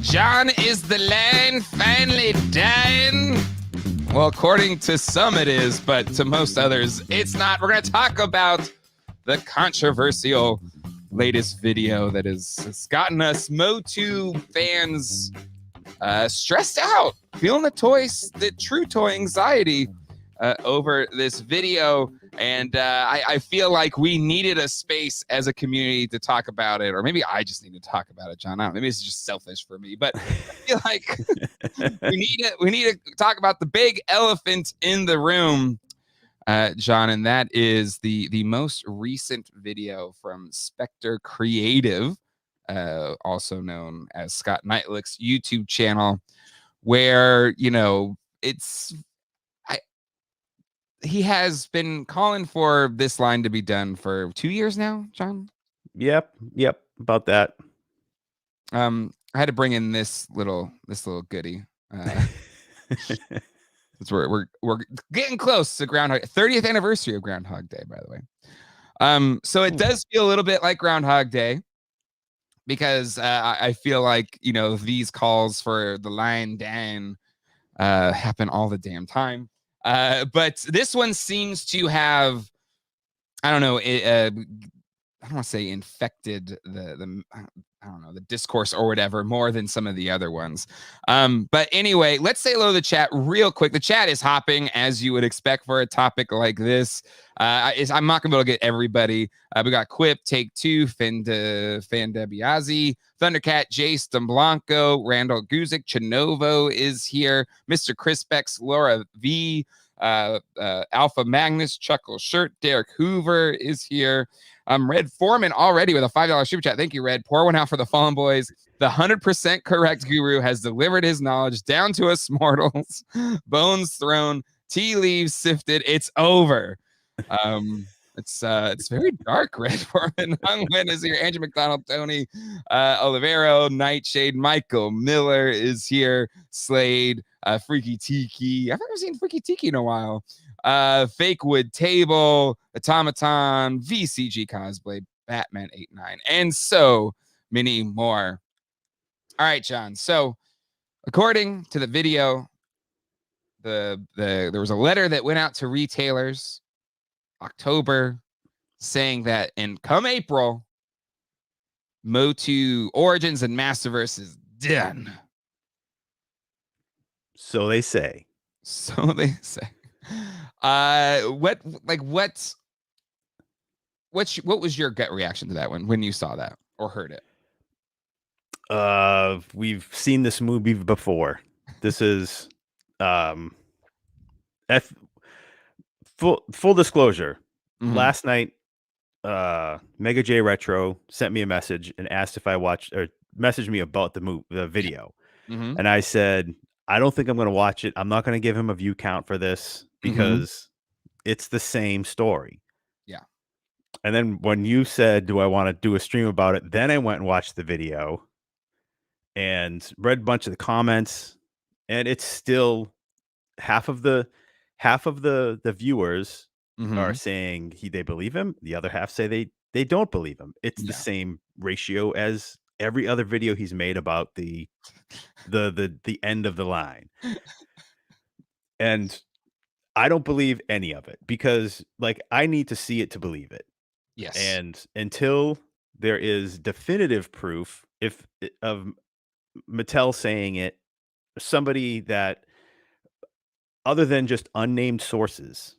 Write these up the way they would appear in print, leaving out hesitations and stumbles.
John, is the land finally dying? Well, according to some it is, but to most others, it's not. We're going to talk about the controversial latest video that has gotten us MOTU fans stressed out, feeling the true toy anxiety over this video. And I feel like we needed a space as a community to talk about it, or maybe I just need to talk about it, John. I don't know, maybe it's just selfish for me, but I feel like we need to talk about the big elephant in the room, John, and that is the most recent video from Spector Creative, also known as Scott Knightlick's YouTube channel, where he has been calling for this line to be done for 2 years now, John. Yep, about that. I had to bring in this little goodie. We're getting close to 30th anniversary of Groundhog Day, by the way. So it does feel a little bit like Groundhog Day, because I feel like these calls for the line down happen all the damn time. But this one seems to have, I don't know, I don't want to say infected the discourse or whatever more than some of the other ones. But anyway, let's say hello to the chat real quick. The chat is hopping, as you would expect for a topic like this. I'm not gonna be able to get everybody. We got Quip, Take Two, Fandebiazi, Thundercat, Jace, Blanco, Randall Guzik, Chinovo is here, Mr. Crispex, Laura V, Alpha Magnus, Chuckle Shirt, Derek Hoover is here. Red Foreman already with a $5 super chat. Thank you, Red. Pour one out for the Fallen Boys. The 100% correct guru has delivered his knowledge down to us mortals. Bones thrown, tea leaves sifted. It's over. It's very dark, Red Foreman. Hung Win is here. Andrew McDonald, Tony, Olivero, Nightshade, Michael Miller is here. Slade, Freaky Tiki. I've never seen Freaky Tiki in a while. Fake Wood Table, Automaton, VCG Cosplay, Batman 89, and so many more. All right, John. So according to the video, there was a letter that went out to retailers October saying that come April, MOTU Origins and Masterverse is done. So they say. What was your gut reaction to that when you saw that or heard it? We've seen this movie before. This is full disclosure. Mm-hmm. Last night, Mega J Retro sent me a message and asked if I watched, or messaged me about the video. Mm-hmm. And I said, I don't think I'm going to watch it. I'm not going to give him a view count for this because it's the same story. Yeah. And then when you said, do I want to do a stream about it? Then I went and watched the video and read a bunch of the comments, and it's still half of the viewers are saying they believe him. The other half say they don't believe him. It's the same ratio as every other video he's made about the end of the line. And I don't believe any of it because I need to see it to believe it. Yes. And until there is definitive proof of Mattel saying it, somebody that other than just unnamed sources.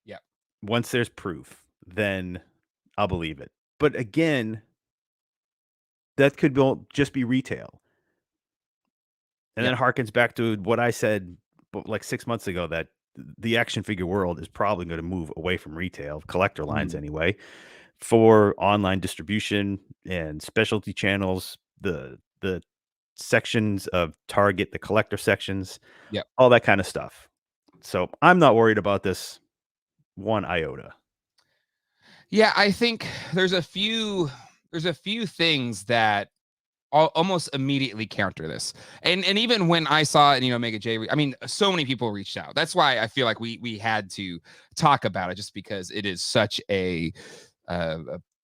Yeah. Once there's proof, then I'll believe it. But again, that could just be retail. And then harkens back to what I said 6 months ago, that the action figure world is probably going to move away from retail, collector lines anyway, for online distribution and specialty channels, the sections of Target, the collector sections, all that kind of stuff. So I'm not worried about this one iota. Yeah, I think there's a few things that almost immediately counter this. And even when I saw it, Mega J, I mean, so many people reached out. That's why I feel like we had to talk about it, just because it is such a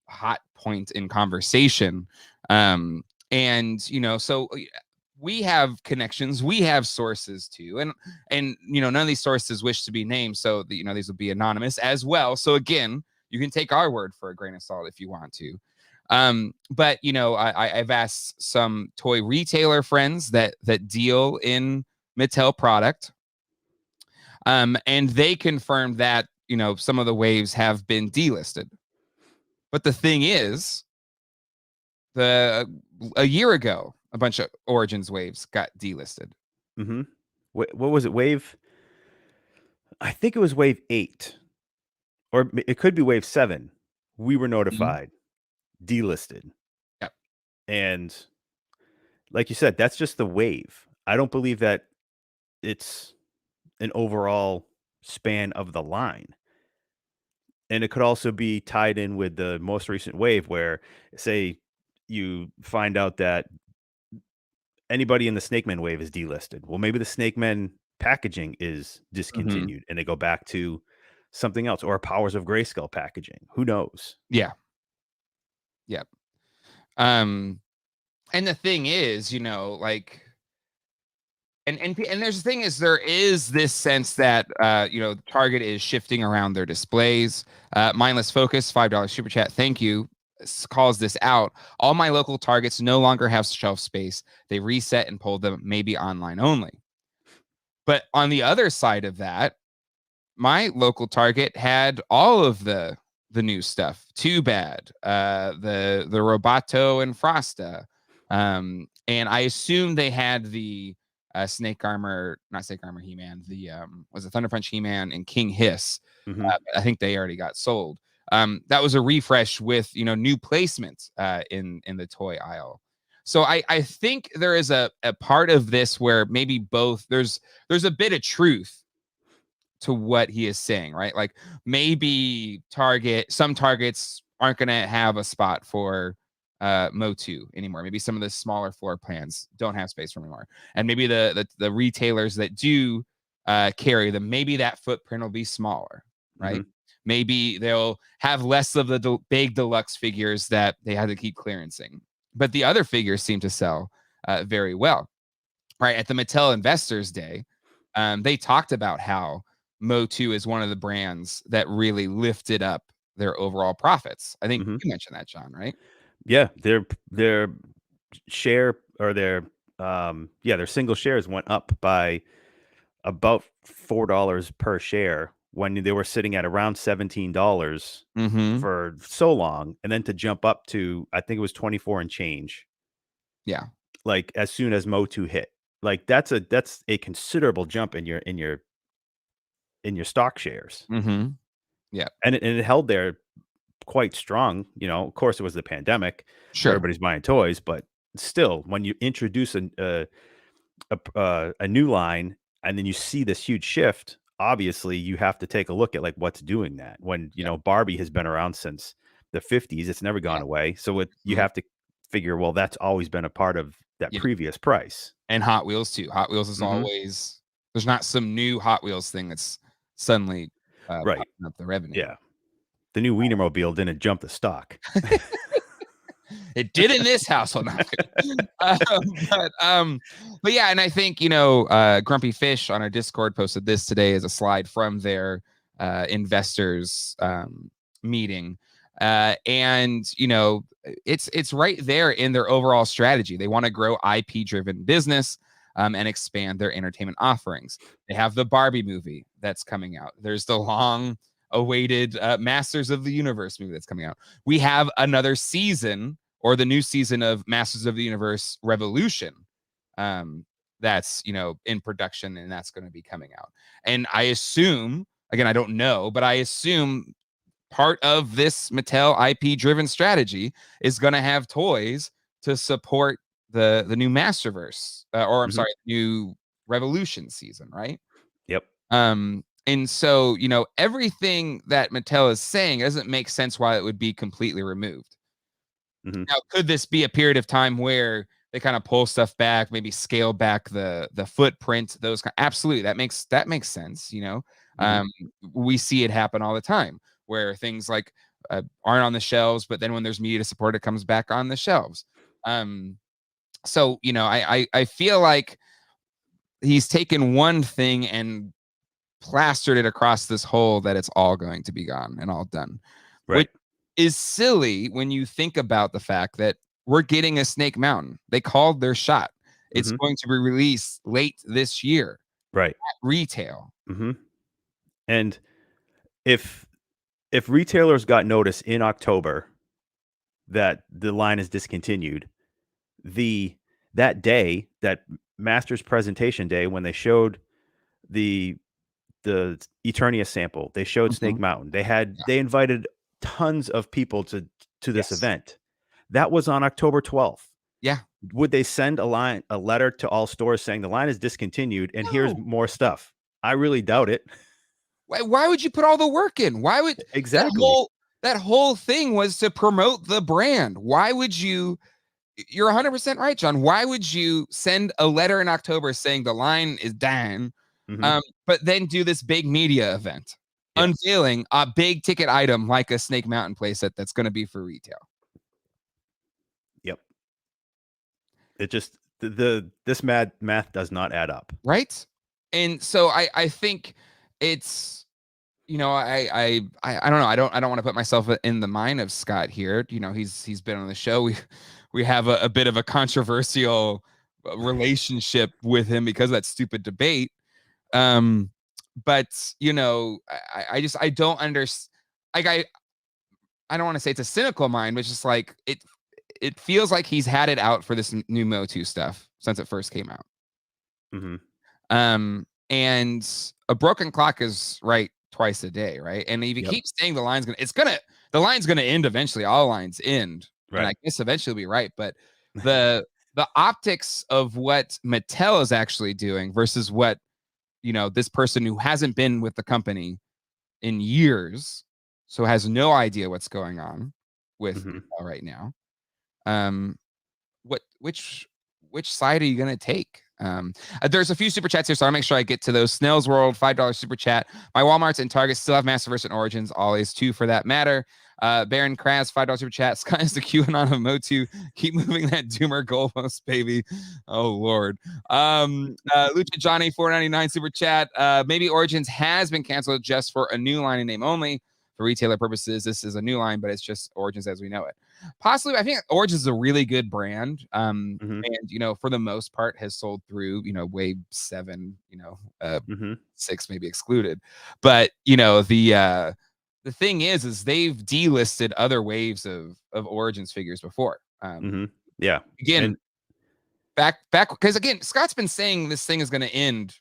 hot point in conversation. And so we have connections, we have sources too, and none of these sources wish to be named, so that these will be anonymous as well. So again, you can take our word for a grain of salt if you want to. But I've asked some toy retailer friends that deal in Mattel product, and they confirmed that some of the waves have been delisted. But the thing is, a year ago, a bunch of Origins waves got delisted. Mm-hmm. What was it? Wave? I think it was Wave 8, or it could be Wave 7. We were notified, delisted. Yep. And like you said, that's just the wave. I don't believe that it's an overall span of the line. And it could also be tied in with the most recent wave where, say, you find out that anybody in the Snake Man wave is delisted. Well, maybe the Snake Man packaging is discontinued and they go back to something else, or Powers of Grayskull packaging. Who knows? Yeah. Yep. And the thing is, like, and there's the thing is, there is this sense that Target is shifting around their displays. Mindless Focus, $5 super chat, thank you, calls this out. All my local Targets no longer have shelf space. They reset and pulled them, maybe online only. But on the other side of that, my local Target had all of the new stuff. Too Bad, the Roboto and Frosta, and I assume they had the not Snake Armor He-Man. The was it Thunder Punch He-Man and King Hiss. I think they already got sold. That was a refresh with new placements in the toy aisle. So I think there is a part of this where maybe both there's a bit of truth to what he is saying, right? Like maybe some Targets aren't going to have a spot for MOTU anymore. Maybe some of the smaller floor plans don't have space for anymore. And maybe the retailers that do carry them, maybe that footprint will be smaller, right? Maybe they'll have less of the big deluxe figures that they had to keep clearancing. But the other figures seem to sell very well, right? At the Mattel Investors Day, they talked about how MOTU is one of the brands that really lifted up their overall profits. I think you mentioned that, John, right? Yeah, their share, or their single shares went up by about $4 per share when they were sitting at around $17 for so long, and then to jump up to, I think it was 24 and change. Yeah. Like as soon as MOTU hit. Like that's a considerable jump in your stock shares. Yeah. And it held there quite strong. Of course it was the pandemic. Sure. Everybody's buying toys, but still, when you introduce a new line and then you see this huge shift, obviously you have to take a look at like what's doing that. When Barbie has been around since the 50s, it's never gone away. So you have to figure, well, that's always been a part of that previous price. And Hot Wheels too. Hot Wheels is always, there's not some new Hot Wheels thing that's suddenly popping up the revenue. Yeah. The new Wienermobile didn't jump the stock. It did in this household. But yeah, and I think Grumpy Fish on our Discord posted this today as a slide from their investors meeting, and it's right there in their overall strategy. They want to grow IP driven business and expand their entertainment offerings. They have the Barbie movie that's coming out. There's the long awaited Masters of the Universe movie that's coming out. We have another season, or the new season of Masters of the Universe Revolution, that's in production, and that's going to be coming out. And I assume, again, I don't know, but I assume part of this Mattel IP driven strategy is going to have toys to support the new Masterverse, or I'm sorry, new Revolution season, right? Yep. And so, everything that Mattel is saying doesn't make sense why it would be completely removed. Now, could this be a period of time where they kind of pull stuff back, maybe scale back the footprint, those kind? Absolutely, that makes sense. We see it happen all the time where things like aren't on the shelves, but then when there's media to support, it comes back on the shelves. So, I feel like he's taken one thing and plastered it across this hole that it's all going to be gone and all done. Which Right. is silly when you think about the fact that we're getting a Snake Mountain. They called their shot. It's Mhm. going to be released late this year Right. at retail. Mhm. And if retailers got notice in October that the line is discontinued, that day, that Masters presentation day, when they showed the Eternia sample, they showed Snake Mhm. Mountain. Yeah. They invited tons of people to this Yes. event. That was on October 12th. Yeah. Would they send a letter to all stores saying the line is discontinued and here's No. more stuff? I really doubt it. Why would you put all the work in? Why would that Exactly. whole thing was to promote the brand? Why would you? You're 100% right, John. Why would you send a letter in October saying the line is down, Mhm. but then do this big media event Yeah. unveiling a big ticket item like a Snake Mountain playset that's going to be for retail? Yep. It just this math does not add up. Right? And so I think it's I don't know. I don't want to put myself in the mind of Scott here. He's been on the show. We have a bit of a controversial relationship with him because of that stupid debate. Um, but I don't understand. Like I don't want to say it's a cynical mind, but it's just like it feels like he's had it out for this new MOTU stuff since it first came out. Mhm. And a broken clock is right twice a day, right? And if you Yep. keep saying the line's gonna end eventually. All lines end, and I Right. guess eventually will be right. But the the optics of what Mattel is actually doing versus what this person who hasn't been with the company in years, so has no idea what's going on with Mhm. Mattel right now. Um, what which side are you gonna take? There's a few super chats here, so I'll make sure I get to those. Snell's World, $5 super chat. My Walmarts and Targets still have Masterverse and Origins, always two for that matter. Baron Kraz, $5 super chat. Sky is the QAnon of MOTU. Keep moving that doomer goalpost, baby. Oh Lord. Lucha Johnny, $4.99 super chat. Maybe Origins has been canceled just for a new line and name only. For retailer purposes, this is a new line, but it's just Origins as we know it. Possibly, I think Origins is a really good brand. Mhm. And for the most part has sold through wave 7, Mhm. 6 maybe excluded, but the thing is they've delisted other waves of Origins figures before. Mhm. Yeah. Again, And back because again, Scott's been saying this thing is going to end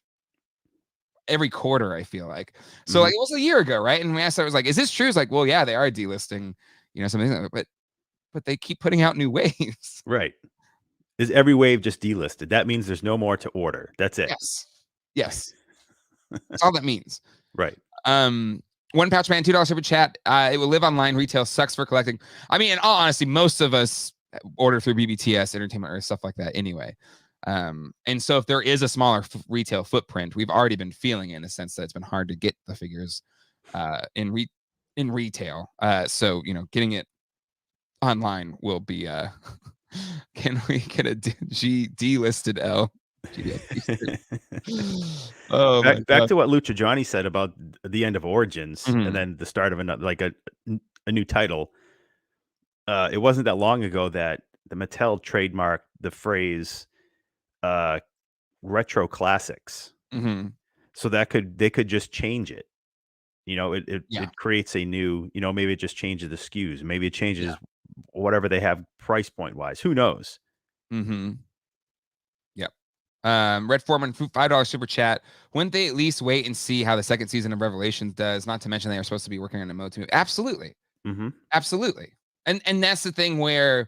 every quarter, I feel like. So like mhm. it was a year ago, right? And we asked, I was like, is this true? It's like, well, yeah, they are delisting something, but they keep putting out new waves. Right. Is every wave just delisted? That means there's no more to order. That's it. Yes. Yes. That's all that means. Right. Um, One Pouch Man, $2 super chat. It will live online. Retail sucks for collecting. I mean, in all honesty, most of us order through BBTS, entertainment, or stuff like that anyway. And so if there is a smaller retail footprint, we've already been feeling it in a sense that it's been hard to get the figures in retail. So getting it online will be can we get a delisted L? Oh my Back god. to what Lucha Johnny said about the end of Origins and Mhm. then the start of another, like a new title. It wasn't that long ago that the Mattel trademarked the phrase uh, retro classics. Mhm. So that they could just change it. Yeah. It creates a new, maybe it just changes the SKUs. Maybe it Yeah. changes whatever they have price point wise. Who knows? Mhm. Yep. Red Foreman, $5 super chat. Wouldn't they at least wait and see how the second season of Revelations does? Not to mention they are supposed to be working on a MOTU. Absolutely. Hmm. Absolutely. And that's the thing where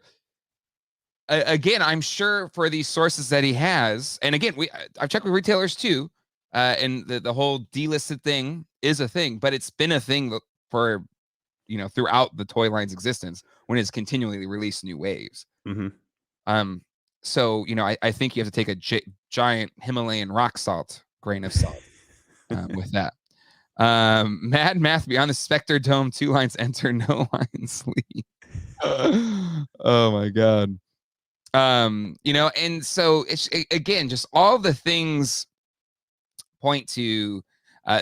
again, I'm sure for these sources that he has, and again, I've checked with retailers too, and the whole delisted thing is a thing, but it's been a thing for throughout the toy line's existence when it's continually released new waves. Hmm. Um, so I think you have to take a giant Himalayan rock salt grain of salt with that. Mad Math Beyond the Spectre Dome, 2 lines enter, no lines leave. Oh my god. You know, and so again, just all the things point to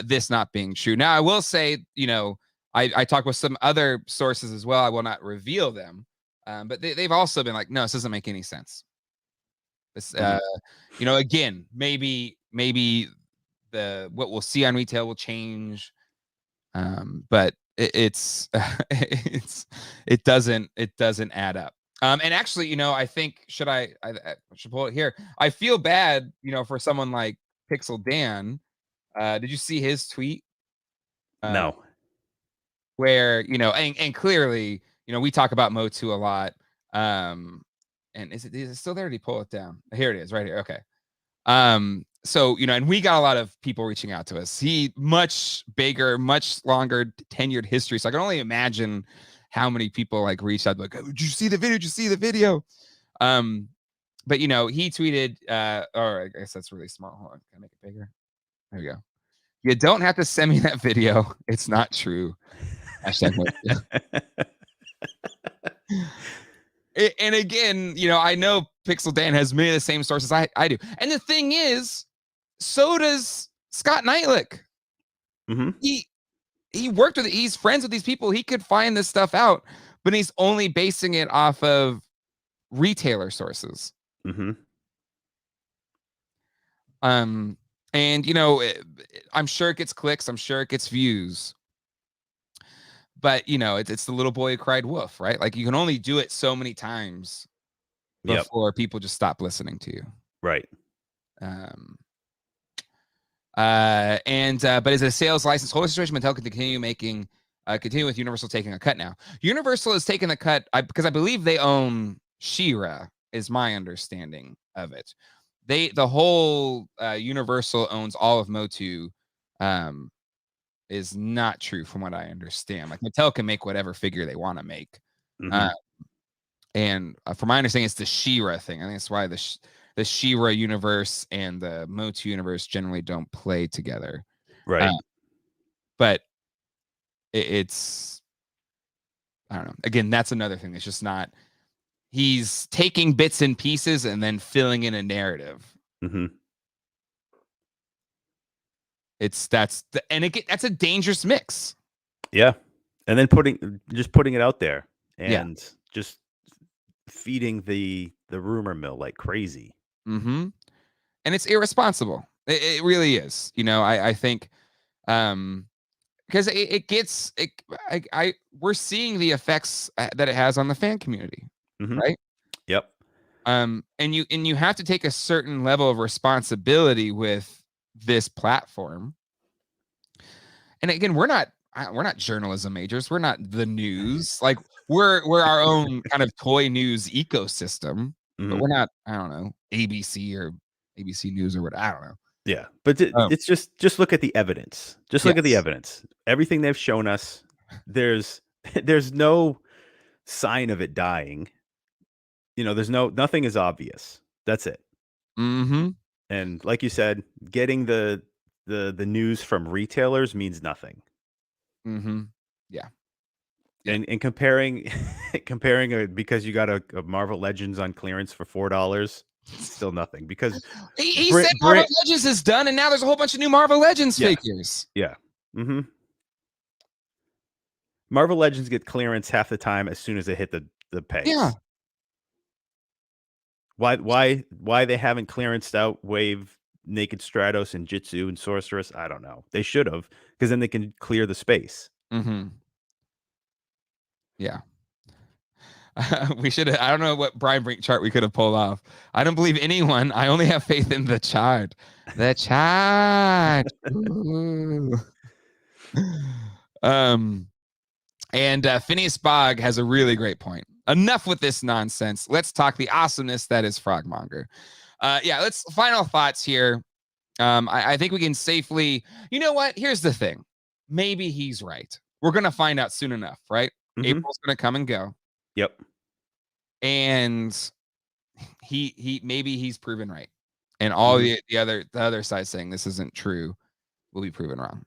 this not being true. Now, I will say, you know, I talked with some other sources as well. I will not reveal them, but they've also been like, no, this doesn't make any sense. This, Mhm. you know, again, maybe what we'll see on retail will change, but it doesn't add up. And actually, you know, I think I should pull it here. I feel bad, you know, for someone like Pixel Dan. Did you see his tweet? Uh, No. where, you know, and clearly, you know, we talk about MOTU a lot. And is it still there? Or did he pull it down? Here it is, right here. Okay. So, you know, and we got a lot of people reaching out to us. He much bigger, much longer tenured history. So I can only imagine how many people like reached out, like, oh, did you see the video? Did you see the video? Um, but you know, he tweeted, or I guess that's really small. Hold on, can I make it bigger? There we go. You don't have to send me that video. It's not true. Hashtag and again, you know, I know Pixel Dan has many of the same sources I do. And the thing is, so does Scott Neitlich. Hmm. He worked with he's friends with these people. He could find this stuff out, but he's only basing it off of retailer sources. Hmm. Um, and you know, I'm sure it gets clicks, I'm sure it gets views. But you know, it's the little boy who cried wolf, right? Like you can only do it so many times Yep. before people just stop listening to you. Right. Um, but as a sales license holder situation, Mattel can continue with Universal taking a cut now. Universal has taken a cut because I believe they own She-Ra, is my understanding of it. The whole Universal owns all of MOTU, is not true from what I understand. Like Mattel can make whatever figure they want to make. Hmm. Uh, and from my understanding, it's the She-Ra thing. I think that's why the She-Ra universe and the MOTU universe generally don't play together. Right. But it's I don't know. Again, that's another thing. It's just not. He's taking bits and pieces and then filling in a narrative. Hmm. That's a dangerous mix. Yeah. And then putting it out there Yeah. and just feeding the rumor mill like crazy. Mm-hmm. And it's irresponsible. It really is. You know, I think because we're seeing the effects that it has on the fan community, Hmm. right? Yep. And you have to take a certain level of responsibility with this platform. And again, we're not journalism majors. We're not the news. Like we're our own kind of toy news ecosystem, but Hmm. we're not, I don't know, ABC or ABC News or what, I don't know. Yeah. But Oh, it's just look at the evidence. Just look at the yes. evidence. Everything they've shown us, there's there's no sign of it dying. You know, there's nothing is obvious. That's it. Mm-hmm. And like you said, getting the news from retailers means nothing. Mm-hmm. Yeah. Yeah. And comparing because you got a Marvel Legends on clearance for $4, still nothing because He said Marvel Legends is done, and now there's a whole bunch of new Marvel Legends yeah, figures. yeah. Hmm. Marvel Legends get clearance half the time as soon as they hit the Yeah. pegs. Why they haven't clearanced out Wave, Naked Stratos, and Jitsu and Sorceress? I don't know. They should have, because then they can clear the space. Mm-hmm. Yeah. We should have, I don't know what Brian Brink chart we could have pulled off. I don't believe anyone. I only have faith in the chart. The chart. Ooh. Um, and Phineas Bogg has a really great point. Enough with this nonsense. Let's talk the awesomeness that is Frogmonger. Yeah, let's final thoughts here. I think we can safely, you know what? Here's the thing. Maybe he's right. We're gonna find out soon enough, right? Mhm. April's gonna come and go. Yep. And he maybe he's proven right. And all Mhm. the other side saying this isn't true will be proven wrong.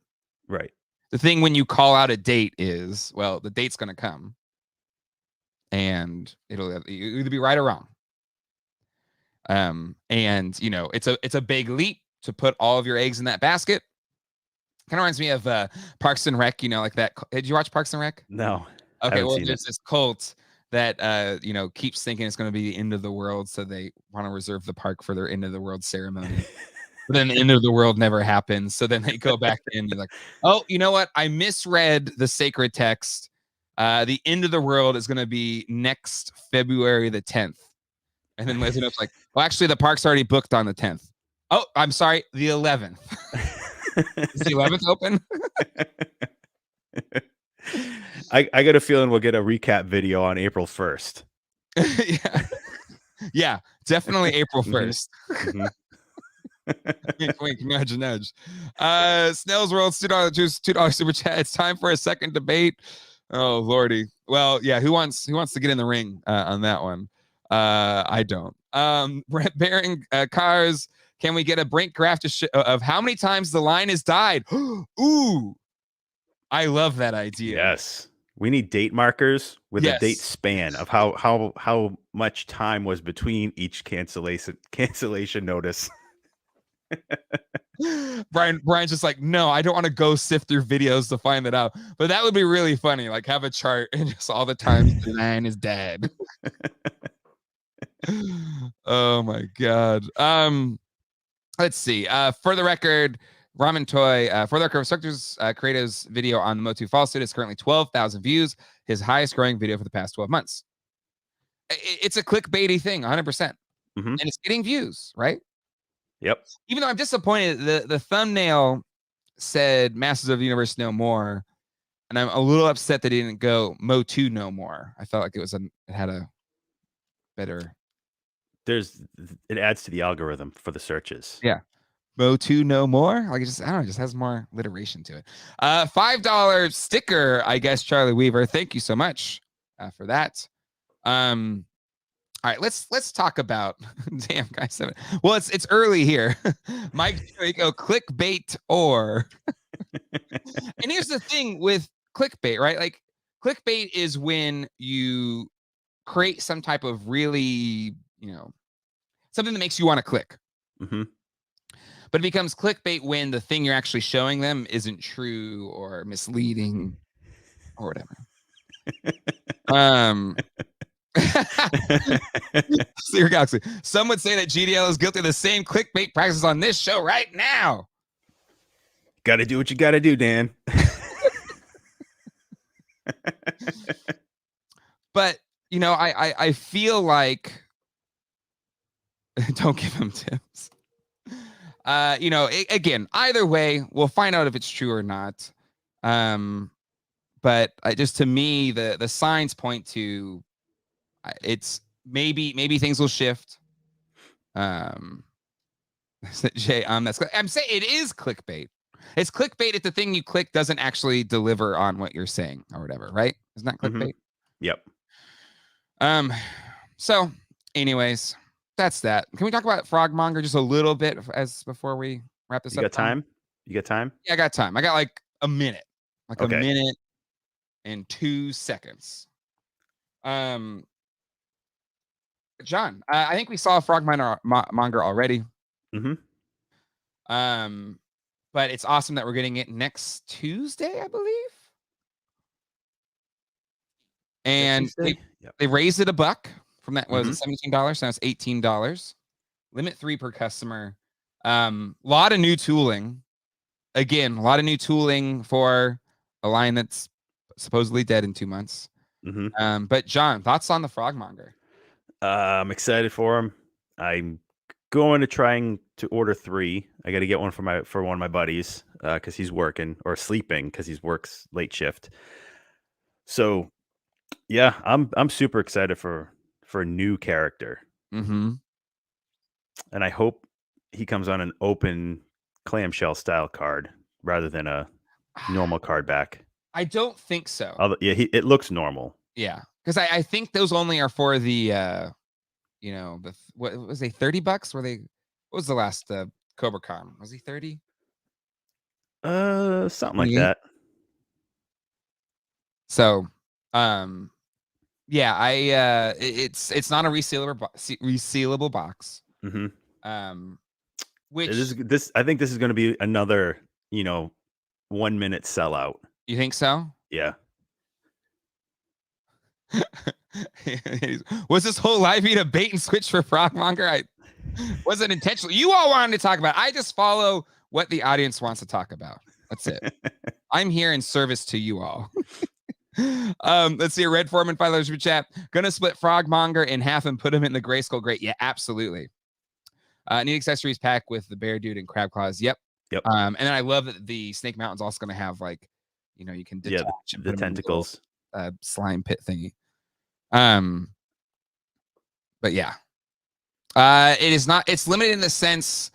Right. The thing when you call out a date is, well, the date's gonna come and it'll either be right or wrong. And you know, it's a big leap to put all of your eggs in that basket. Kind of reminds me of Parks and Rec, you know, like that. Did you watch Parks and Rec? No, I Okay, haven't well, seen it. there's this cult that you know, keeps thinking it's going to be the end of the world, so they want to reserve the park for their end of the world ceremony. But then the end of the world never happens. So then they go back in and be like, oh, you know what? I misread the sacred text. The end of the world is going to be next February the 10th. And then Lesnow's like, well, actually, the park's already booked on the 10th. Oh, I'm sorry, the 11th. Is the 11th open? I got a feeling we'll get a recap video on April 1st. Yeah. Yeah, definitely April Mhm. 1st. Mhm. Wink, wink, nudge, nudge. Snail's World, $2 super chat. It's time for a second debate. Oh lordy. Well, yeah. Who wants to get in the ring on that one? I don't. Brett Bearing cars. Can we get a break graph of how many times the line has died? Ooh, I love that idea. Yes. We need date markers with a date Yes. span of how much time was between each cancellation notice. Brian's just like, no, I don't want to go sift through videos to find that out. But that would be really funny. Like have a chart and just all the times the line is dead. Oh my god. Let's see. For the record, Ramen Toy, for the record, Spector's Creative's video on the MOTU fall suit is currently 12,000 views, his highest growing video for the past 12 months. It's a clickbaity thing, 100%. Mhm. And it's getting views, right? Yep. Even though I'm disappointed, the thumbnail said Masters of the Universe no more, and I'm a little upset that he didn't go MOTU no more. I felt like it had a better. It adds to the algorithm for the searches. Yeah. MOTU no more. Like it just, I don't know, it just has more alliteration to it. $5 sticker, I guess, Charlie Weaver. Thank you so much for that. All right, let's talk about damn guys. Well, it's early here. Mike go clickbait or and here's the thing with clickbait, right? Like clickbait is when you create some type of really, you know, something that makes you want to click. Mm-hmm. But it becomes clickbait when the thing you're actually showing them isn't true or misleading or whatever. Clear Galaxy. Some would say that GDL is guilty of the same clickbait practices on this show right now. Got to do what you got to do, Dan. But you know, I feel like don't give him tips. You know, again, either way, we'll find out if it's true or not. But just to me, the signs point to it's maybe things will shift. Jay, that's I'm saying it is clickbait. It's clickbait if the thing you click doesn't actually deliver on what you're saying or whatever, right? Isn't that clickbait? Yep. So anyways, that's that. Can we talk about Frogmonger just a little bit as before we wrap this You up? got time? You got time? Yeah, I got time. I got like a minute. Like Okay. a minute and 2 seconds. John, I think we saw Frogmonger already. Mm-hmm. But it's awesome that we're getting it next Tuesday, I believe. And they raised it $1 from that was it $17. Now it's $18. Limit 3 per customer. Lot of new tooling. Again, a lot of new tooling for a line that's supposedly dead in 2 months. But John, thoughts on the Frogmonger? I'm excited for him. I'm going to trying to order 3. I got to get one for one of my buddies because he's working or sleeping because he works late shift. So yeah, I'm super excited for a new character. Mm-hmm. And I hope he comes on an open clamshell style card rather than a normal card back. I don't think so. Yeah, it looks normal. Yeah, because I think those only are for the you know, what was they $30? Were they? What was the last Cobra Con? Was he 30? Something like that. So, yeah, it's not a resealable box. Mm-hmm. Which I think this is going to be another 1 minute sellout. you think so? Yeah. Was this whole live feed a bait and switch for Frogmonger? I wasn't intentional. You all wanted to talk about it. I just follow what the audience wants to talk about. That's it. I'm here in service to you all. Let's see. A Red Foreman $5 super chat. Gonna split Frogmonger in half and put him in the Grayskull Great. Yeah, absolutely. Need accessories pack with the Bear Dude and Crab Claws. Yep. And then I love that the Snake Mountain's also gonna have like, you can detach and the put 'em in tentacles, little, slime pit thingy. But yeah. It is not. It's limited in the sense.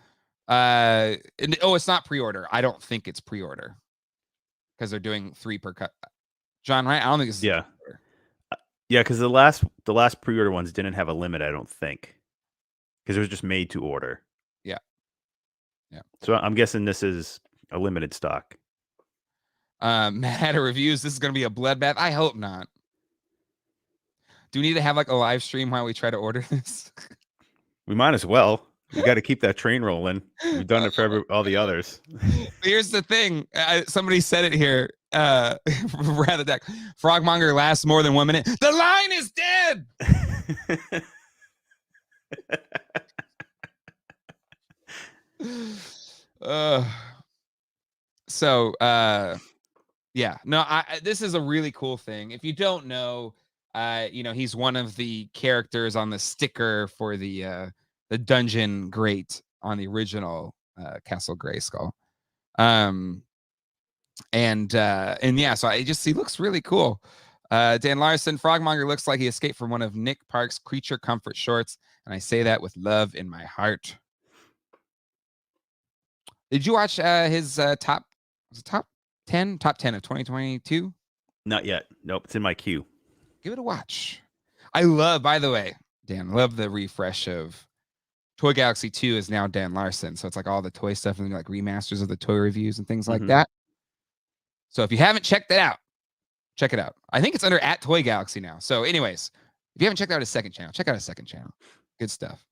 It's not pre-order. I don't think it's pre-order because they're doing 3 per cut. John, right? I don't think it's yeah, because the last pre-order ones didn't have a limit. I don't think because it was just made to order. Yeah. So I'm guessing this is a limited stock. Matt had a reviews. This is going to be a bloodbath. I hope not. Do we need to have like a live stream while we try to order this? We might as well. We got to keep that train rolling. We've done it for all the others. Here's the thing. Somebody said it here. Rather deck. Frogmonger lasts more than 1 minute. The line is dead. Yeah. No, this is a really cool thing. If you don't know, he's one of the characters on the sticker for the dungeon great on the original Castle Grayskull. And yeah, so he looks really cool. Dan Larson, Frogmonger looks like he escaped from one of Nick Park's Creature Comfort shorts, and I say that with love in my heart. Did you watch his top 10 of 2022? Not yet. Nope, it's in my queue. Give it a watch. I love, by the way, Dan, love the refresh of Toy Galaxy 2 is now Dan Larson. So it's like all the toy stuff and like remasters of the toy reviews and things like that. So if you haven't checked it out, check it out. I think it's under @Toy Galaxy now. So anyways, if you haven't checked out his second channel, check out his second channel. Good stuff.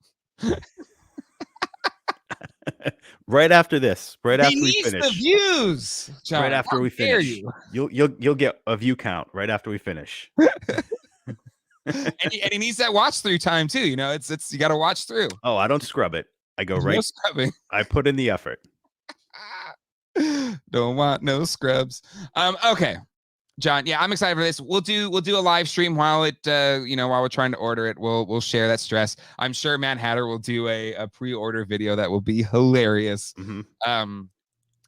Right after this, after we finish. The views, John. Right after we finish, you'll get a view count right after we finish. and he needs that watch through time too. It's you got to watch through. Oh, I don't scrub it. I go right. No scrubbing. I put in the effort. Don't want no scrubs. Okay, John. Yeah, I'm excited for this. We'll do a live stream while while we're trying to order it. We'll share that stress. I'm sure Mad Hatter will do a pre-order video that will be hilarious. And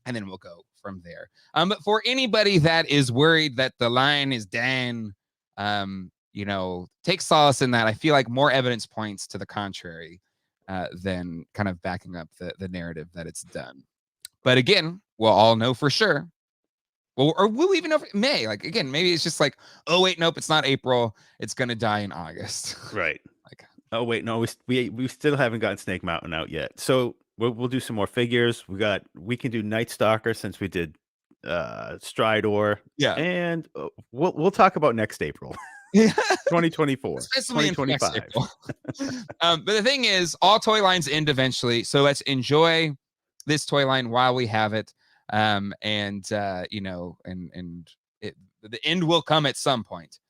then we'll go from there. But for anybody that is worried that the line is Dan, take solace in that. I feel like more evidence points to the contrary than kind of backing up the narrative that it's done. But again, we'll all know for sure. Well, or we'll even know May. Like again, maybe it's just like, oh wait, nope, it's not April. It's gonna die in August. Right. Like, oh wait, no, we still haven't gotten Snake Mountain out yet. So we'll do some more figures. We can do Night Stalker since we did Stridor. Yeah. And we'll talk about next April. 2024. 2025. But the thing is, all toy lines end eventually. So let's enjoy this toy line while we have it. The end will come at some point.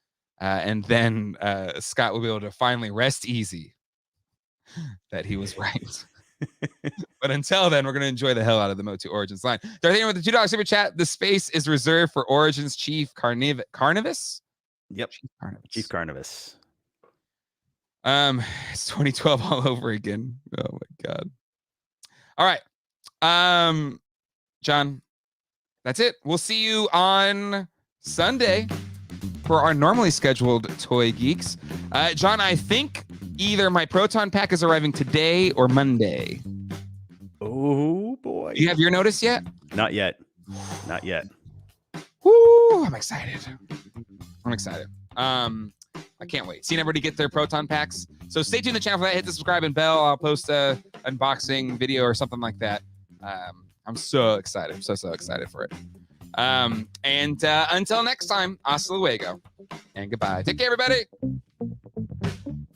And then Scott will be able to finally rest easy that he was right. But until then, we're going to enjoy the hell out of the MOTU Origins line. Darth with the $2 super chat. The space is reserved for Origins Chief Carnivus. Yep. Chief Carnivus. It's 2012 all over again. Oh my God. All right. John, that's it. We'll see you on Sunday for our normally scheduled Toy Geeks. John, I think either my Proton pack is arriving today or Monday. Oh boy. Do you have your notice yet? Not yet. Not yet. Woo! I'm excited. I can't wait. Seeing everybody get their Proton packs. So stay tuned to the channel for that. Hit the subscribe and bell. I'll post a unboxing video or something like that. I'm so excited. I'm so excited for it. And until next time, hasta luego and goodbye. Take care, everybody.